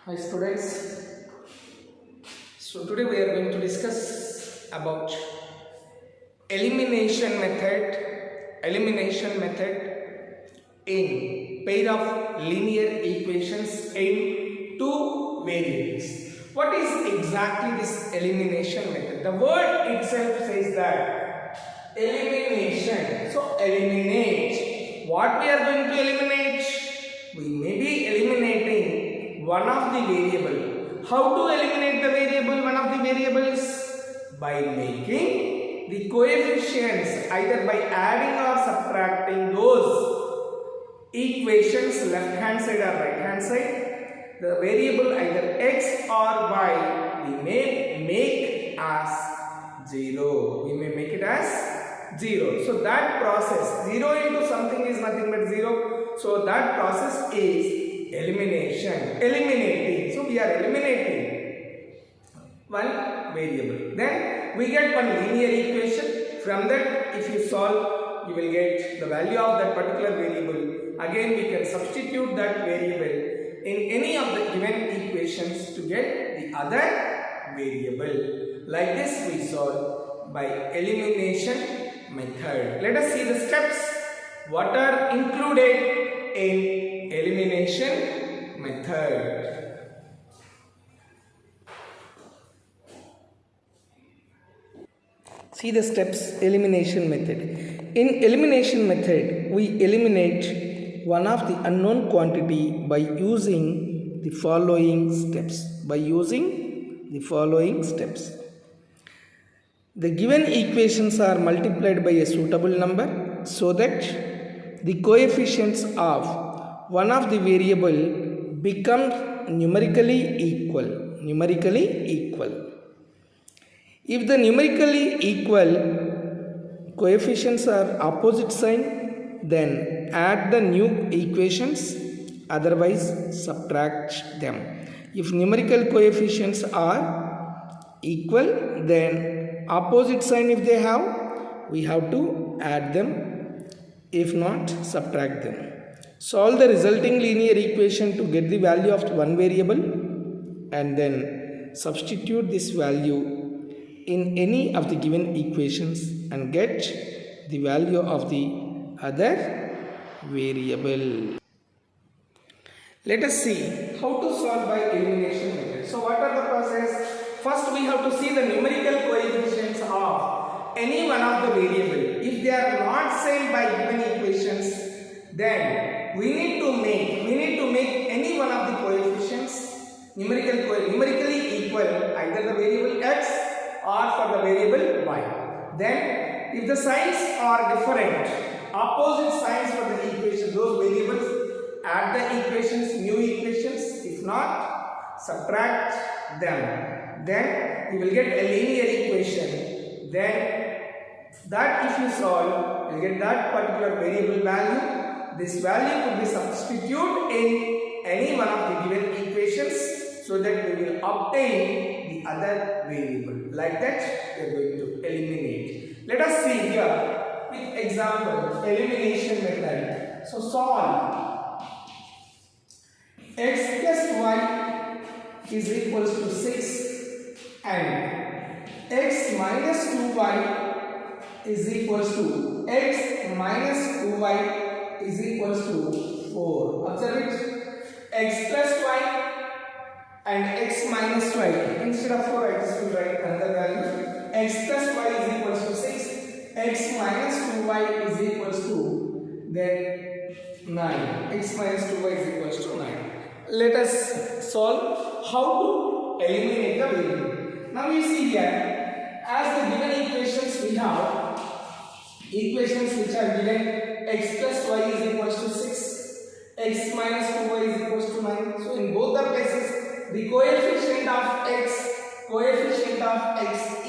Hi students, so today we are going to discuss about elimination method in pair of linear equations in two variables. What is exactly this elimination method? The word itself says that elimination. So eliminate. What we are going to eliminate? We may be eliminating one of the variable. How to eliminate the variable, one of the variables? By making the coefficients either by adding or subtracting those equations left hand side or right hand side. The variable either x or y we may make as 0. We may make it as 0. So that process, 0 into something is nothing but 0. So that process is elimination. Eliminating. So we are eliminating one variable. Then we get one linear equation. From that, if you solve, you will get the value of that particular variable. Again, we can substitute that variable in any of the given equations to get the other variable. Like this, we solve by elimination method. Let us see the steps. What are included in elimination method? See the steps. Elimination method. In elimination method, we eliminate one of the unknown quantity by using the following steps. The given equations are multiplied by a suitable number so that the coefficients of one of the variable become numerically equal. If the numerically equal coefficients are opposite sign, then add the new equations, otherwise subtract them. If numerical coefficients are equal, then opposite sign if they have, we have to add them. If not, subtract them. Solve the resulting linear equation to get the value of one variable and then substitute this value in any of the given equations and get the value of the other variable. Let us see how to solve by elimination method. So what are the process? First we have to see the numerical coefficients of any one of the variable. If they are not same by given equations, then we need to make any one of the coefficients numerically equal, either the variable x or for the variable y. Then if the signs are different, opposite signs for the equation, those variables, add the equations, new equations. If not, subtract them. Then you will get a linear equation. Then that if you solve, you will get that particular variable value. This value could be substituted in any one of the given equations so that we will obtain the other variable. Like that, we are going to eliminate. Let us see here with example, elimination method. So solve x plus y is equals to 6 and x minus 2y is equals to x minus 2y is equals to 4. Observe it. X plus y and x minus y. Instead of 4, I just will write another value. X plus y is equals to 6. X minus 2y is equals to then 9. X minus 2y is equals to 9. Let us solve how to eliminate the variable. Now you see here, as the given equations we have, equations which are given x plus y is equals to 6, x minus 2y is equals to 9. So in both the cases, the coefficient of x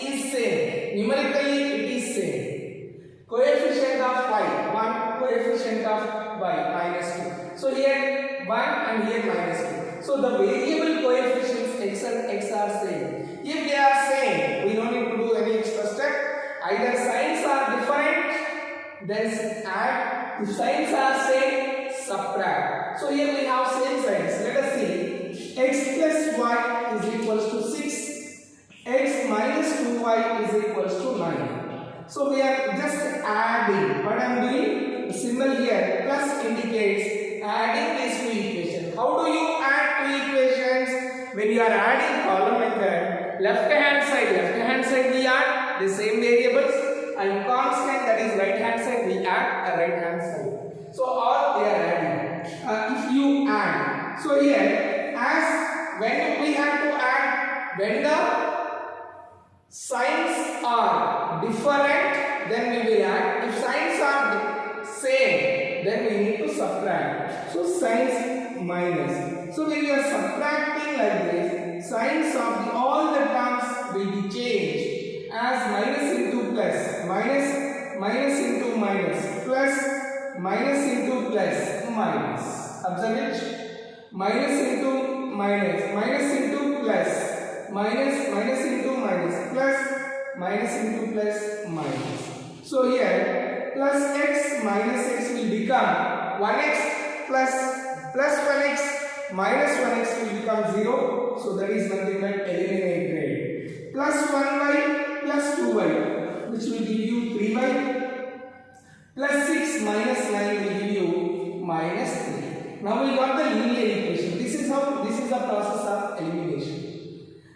is same. Numerically it is same. Coefficient of y 1, coefficient of y minus 2. So here 1 and here minus 2. So the variable coefficients x and x are same. If they are same, we don't need to do any extra step. Either signs are different, then add. If signs are same, subtract. So here we have same signs. Let us see. x plus y is equals to 6, x minus 2y is equals to 9. So we are just adding. What I am doing? The symbol here plus indicates adding these two equations. How do you add two equations? When you are adding column method, left hand side we add the same variables, and constant, that is right hand side, we add a right hand side. So all we are adding. If you add, so here as when we have to add, when the signs are different, then we will add. If signs are same, then we need to subtract. So signs minus. So when you are subtracting like this, signs of all the terms will be changed as minus into plus, minus into minus, plus minus into plus, minus. Observe it. Minus into minus, minus into plus, minus into minus, plus minus into plus, minus. So here plus x minus x will become 1x plus 1x minus 1x will become 0. So that is nothing but eliminated. Plus 1y plus 2y, which will give you 3y, plus 6 minus 9 will give you minus 3. Now we got the linear equation. This is the process of elimination.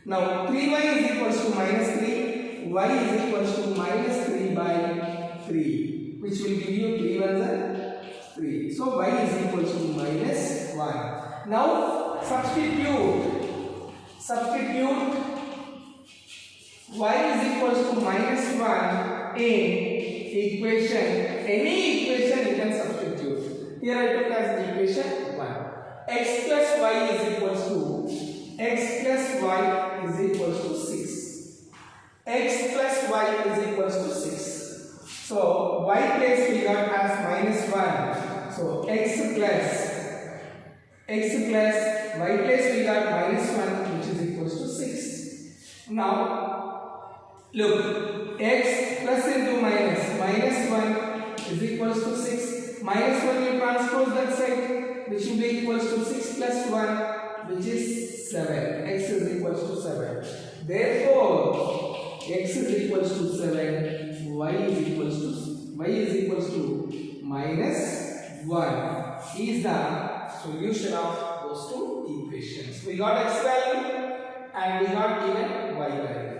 Now 3y is equals to minus 3, y is equals to minus 3 by 3, which will give you 3 1s 3. So y is equals to minus 1. Now substitute y is equals to minus 1 in equation. Any equation you can substitute. Here I took as equation 1. X plus y is equals to 6. X plus y is equals to 6. So y place we got as minus 1. So x plus y place we got minus 1, which is equals to 6. Now look, x plus into minus, minus 1 is equals to 6. Minus 1 will transpose that side, which will be equals to 6 plus 1, which is 7. X is equals to 7. Therefore x is equals to 7, y is equals to minus 1 is the solution of those two equations. We got x value and we got even y value.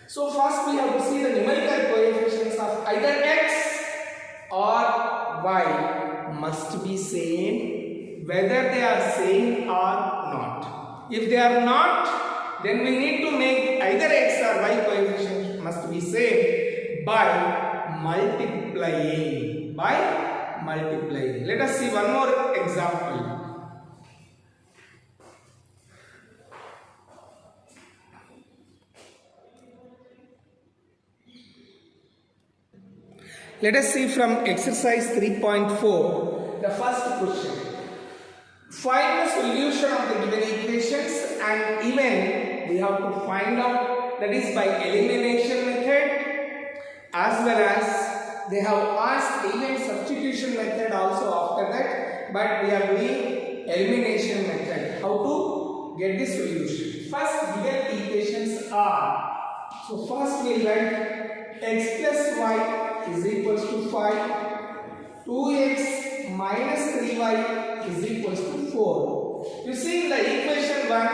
So first we have to see the numerical coefficients of either x or y must be same, whether they are same or not. If they are not, then we need to make either x or y coefficient must be same by multiplying. Let us see one more example. Let us see from exercise 3.4, the first question. Find the solution of the given equations, and even we have to find out, that is by elimination method, as well as they have asked even substitution method also after that, but we are doing elimination method. How to get the solution? First given equations are, so first we write x plus y is equals to 5, 2x minus 3y is equals to 4. You see the equation 1,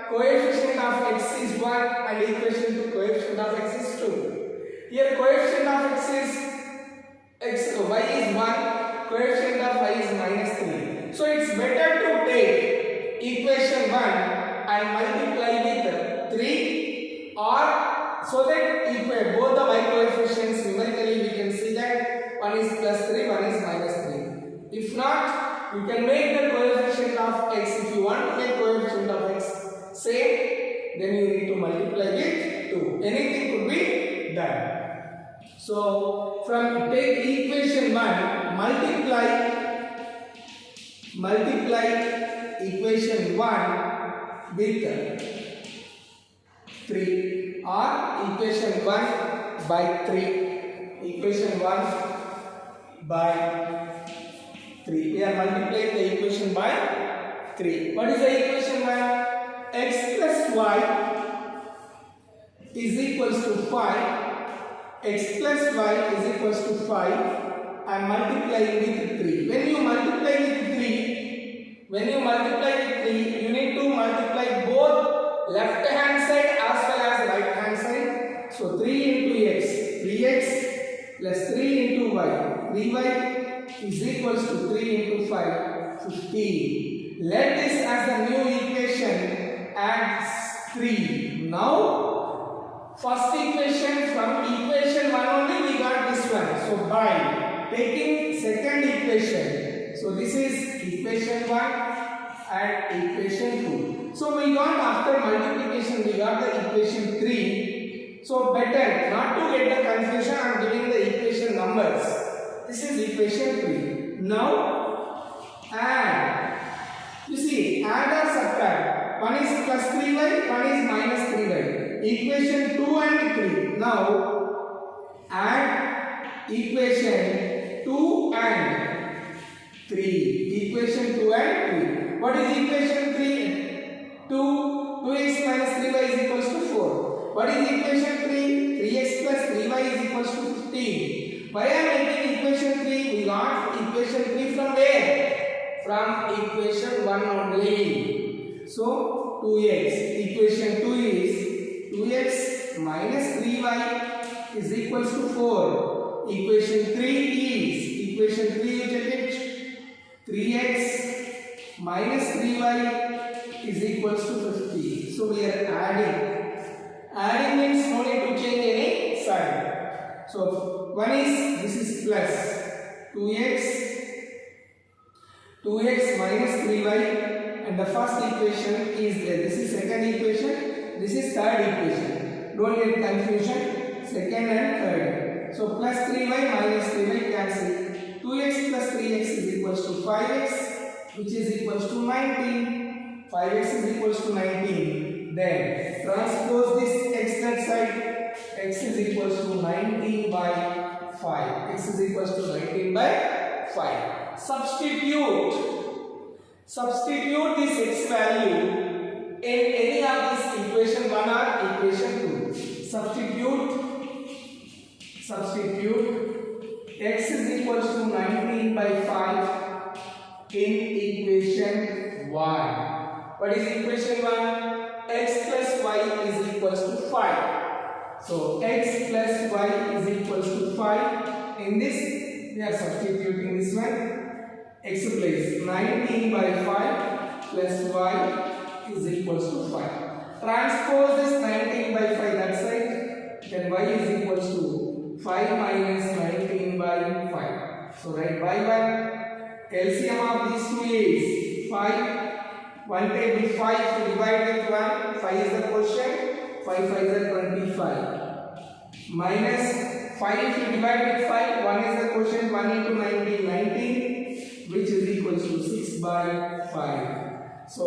coefficient of x is 1 and equation 2, coefficient of x is 2. Here coefficient of x is y is 1, coefficient of y is minus 3. So it's better to take equation 1 and multiply with 3, or so that if both the y coefficients numerically we can see that one is plus 3, one is minus 3. If not, you can make the coefficient of x. If you want to make coefficient of x same, then you need to multiply with 2. Anything could be done. So from take equation 1, multiply equation 1 with 3. Or equation 1 by 3. Equation 1 by 3. We are multiplying the equation by 3. What is the equation 1? x plus y is equals to 5. X plus y is equals to 5. I am multiplying with 3. When you multiply with 3, you need to multiply both left hand side as well as right hand side. So 3 into x, 3x plus 3 into y. 3y is equals to 3 into 5, 15. Let this as the new equation, add 3. Now first equation, from equation 1 only we got this one. So by taking second equation, so this is equation 1 and equation 2. So we got, after multiplication we got the equation 3. So better not to get the confusion, I am giving the equation numbers. This is equation 3. Now add. You see, add or subtract. One is plus 3y, one is minus 3y. Equation 2 and 3. Now add equation 2 and 3. Equation 2 and 3. What is equation 3? 2x minus 3y is equals to 4. What is equation 3? 3x plus 3y is equals to 15. Why I am making equation 3? We got equation 3 from where? From equation 1 only. So 2x. Equation 2 is 2x minus 3y is equals to 4. Equation 3 is, equation 3 you check it, 3x minus 3y is equals to 50. So we are adding. Adding means no need to change any sign. So one is, this is plus 2x minus 3y, and the first equation is there. This is second equation, this is third equation. Don't get confusion, second and third. So plus 3y minus 3y cancel. 2x plus 3x is equals to 5x, which is equals to 19. 5x is equals to 19. Then transpose this x that side. X is equals to 19 by 5. X is equals to 19 by 5. Substitute this x value in any of this equation 1 or equation 2. Substitute x is equals to 19 by 5 in equation 1. What is equation 1? X plus y is equals to 5. So x plus y is equals to 5. In this we are substituting this one. X place 19 by 5 plus y is equals to 5. Transpose this 19 by 5 that side. Then y is equals to 5 minus 19 by 5. So write by 1. LCM of these two is 5. 1 table 5 to divide with 1. 5 is the quotient. 5 5 is 25. Minus 5 if you divide with 5. 1 is the quotient. 1 into 19, 19, which is equals to 6 by 5. So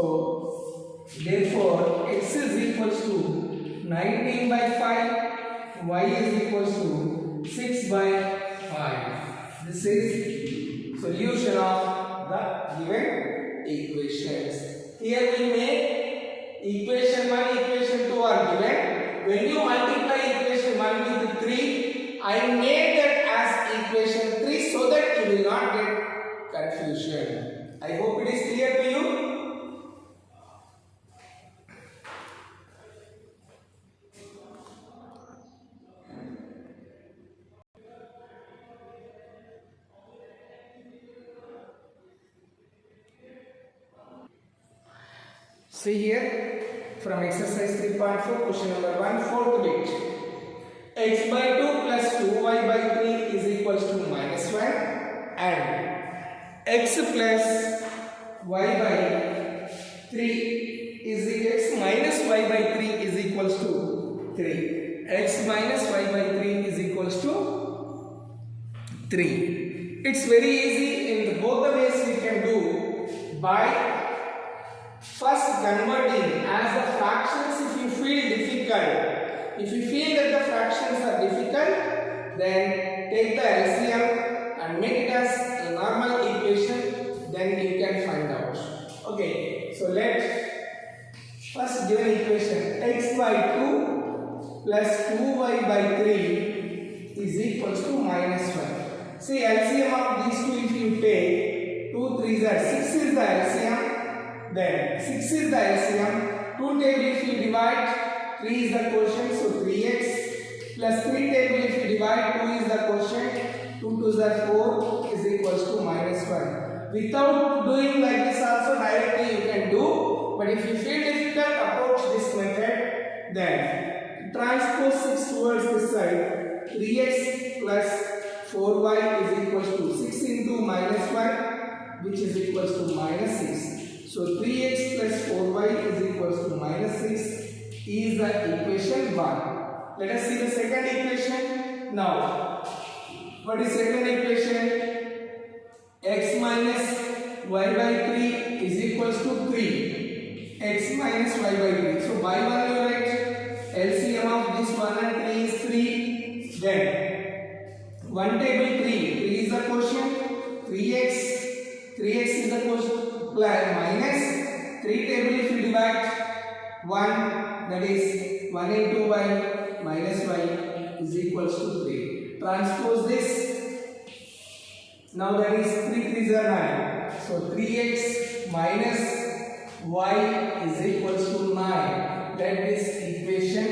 therefore x is equals to 19 by 5. Y is equals to 6 by 5. This is solution of the given equations. Here we make equation 1, equation 2 are given. When you multiply equation 1 with 3, I made that as equation 3 so that you will not get confusion. I hope it is clear to you. See here, from exercise 3.4, question number 1, fourth bit. X by 2 plus 2y by 3 is equals to minus 1, and x plus y by 3 is x minus y by 3 is equals to 3. X minus y by 3 is equals to 3. It's very easy. In both the ways we can do by first converting as the fractions. If you feel that the fractions are difficult, then take the LCM and make it as a normal equation, then you can find out. Okay, so let's First given equation x by 2 plus 2y by 3 is equals to minus 1. See LCM of these two if you take 2 3s are 6 is the LCM, then 6 is the LCM, 2 table if you divide 3 is the quotient, so 3x plus 3 table if you divide 2 is the quotient, 2 2s are 4 is equals to minus 1. Without doing like this also directly you can do, but if you feel difficult approach this method, then transpose 6 towards this side, 3x plus 4y is equals to 6 into minus 1 which is equals to minus 6. So 3x plus 4y is equals to minus 6 is the equation 1. Let us see the second equation. Now, what is second equation? X minus y by 3 is equals to 3. X minus y by 3. So by 1 you write LCM of this 1 and 3 is 3. Then 1 table 3 is the quotient. 3x is the quotient minus 3 table if you divide 1, that is 1 into y minus y is equals to 3. Transpose this. Now that is 3 3s are 9. So 3x minus y is equals to 9. That is equation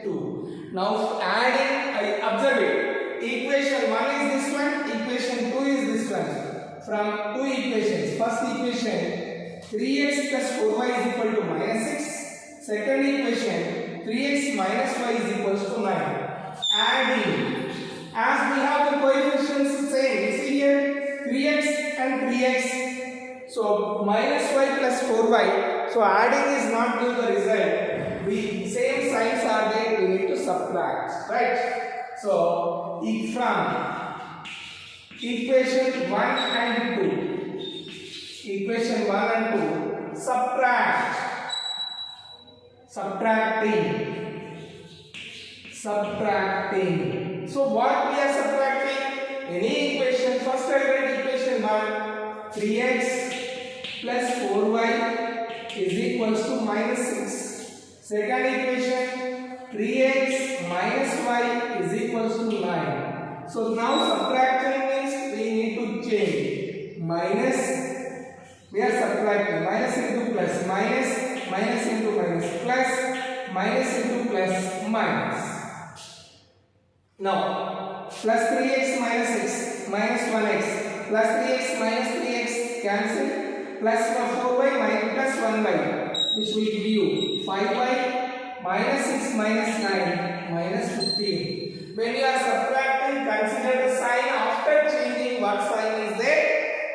2. Now adding, observe it. Equation 1 is this one, equation 2 is this one. From two equations, first equation 3x plus 4y is equal to minus 6. Second equation 3x minus y is equals to 9. Adding, as we have the coefficients same, you see here 3x and 3x, so minus y plus 4y, so adding is not give the result, we same signs are there, we need to subtract, right? So from equation 1 and 2, equation 1 and 2, subtracting. So what we are subtracting? Any equation, first I write equation 1, 3x plus 4y is equals to minus 6. Second equation, 3x minus y is equals to 9. So now subtracting means we need to change. Minus, we are subtracting. Minus into plus, minus, minus into minus, plus, minus into plus, minus. Now, plus 3x minus x, minus 1x, plus 3x minus 3x cancel, plus 4y minus plus 1y, which will give you 5y minus 6 minus 9 minus 15. When you are subtracting, consider the sign after changing what sign is there,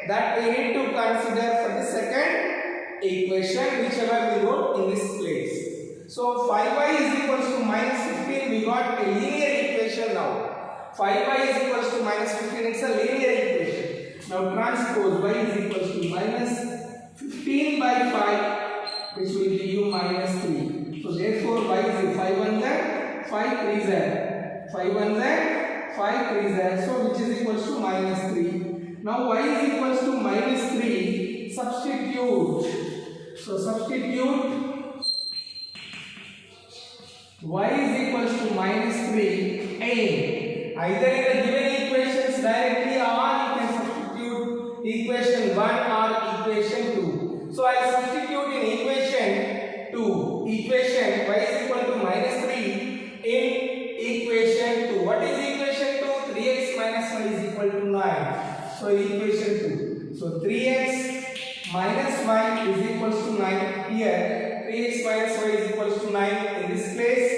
that we need to consider for the second equation, whichever we wrote in this place. So 5y is equals to minus 15, we got a linear equation now. 5y is equals to minus 15, it's a linear equation. Now transpose y is equals to minus 15 by 5, which will give you minus 3. So therefore y is 5 1 there, 5 3 there, 5 1 there, 5 3 there, so which is equals to minus 3. Now y is equals to minus 3, substitute. So substitute y is equals to minus 3 in either in the given equations directly, or you can substitute equation 1 or equation 2. So I substitute in equation 2, equation y is equal to minus 3 in equation 2. What is equation 2? 3x minus y is equal to 9. So equation 2. So 3x minus y is equals to 9 here. 3x minus y is equals to 9 in this place.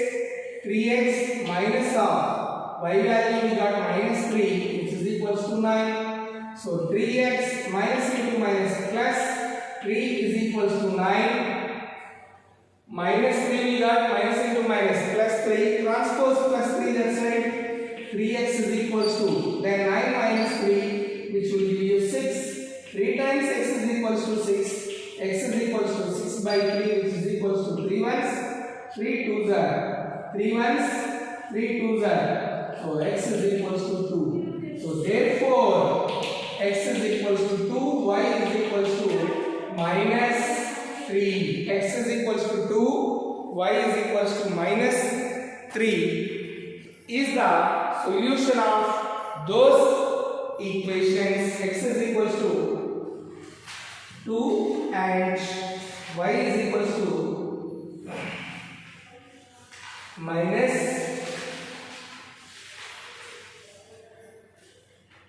3x minus of y value we got minus 3, which is equals to 9. So 3x minus into minus plus 3 is equals to 9. Minus 3 we got minus into minus plus 3. Transpose plus 3 that side. 3x is equals to then 9 minus 3, which will give you 6. 3 times x is equals to 6. X is equals to 6 by 3, which is equals to 3 ones, 3 twos are 3 ones, 3 twos are. So x is equals to 2. So therefore x is equals to 2, y is equals to minus 3. X is equals to 2, y is equals to minus 3 is the solution of those equations. X is equals to 2 and y is equals to minus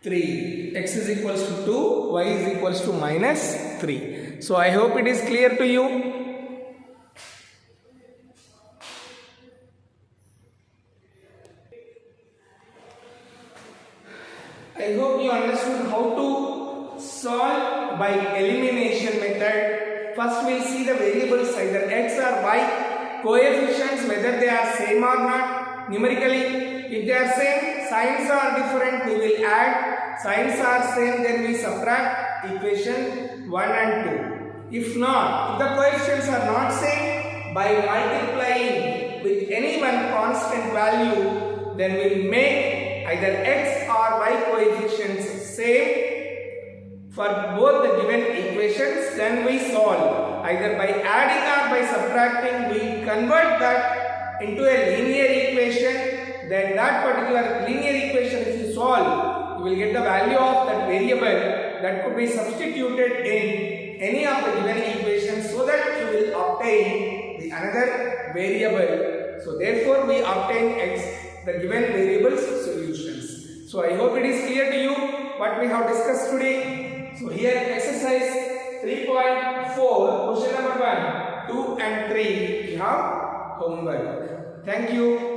3. X is equals to 2, y is equals to minus 3. So I hope it is clear to you. I hope you understood how to solve by elimination method. First we'll see the variables either x or y, coefficients whether they are same or not numerically. If they are same, signs are different, we will add. Signs are same, then we subtract equation 1 and 2. If not, if the coefficients are not same, by multiplying with any one constant value, then we will make either x or y coefficients same for both the given equations. Then we solve either by adding or by subtracting. We convert that into a linear equation. Then that particular linear equation, if you solve, you will get the value of that variable that could be substituted in any of the given equations, so that you will obtain the another variable. So therefore we obtain x, the given variables solutions. So I hope it is clear to you what we have discussed today. So here exercise 3.4 question number 1, 2 and 3 we have homework. Thank you.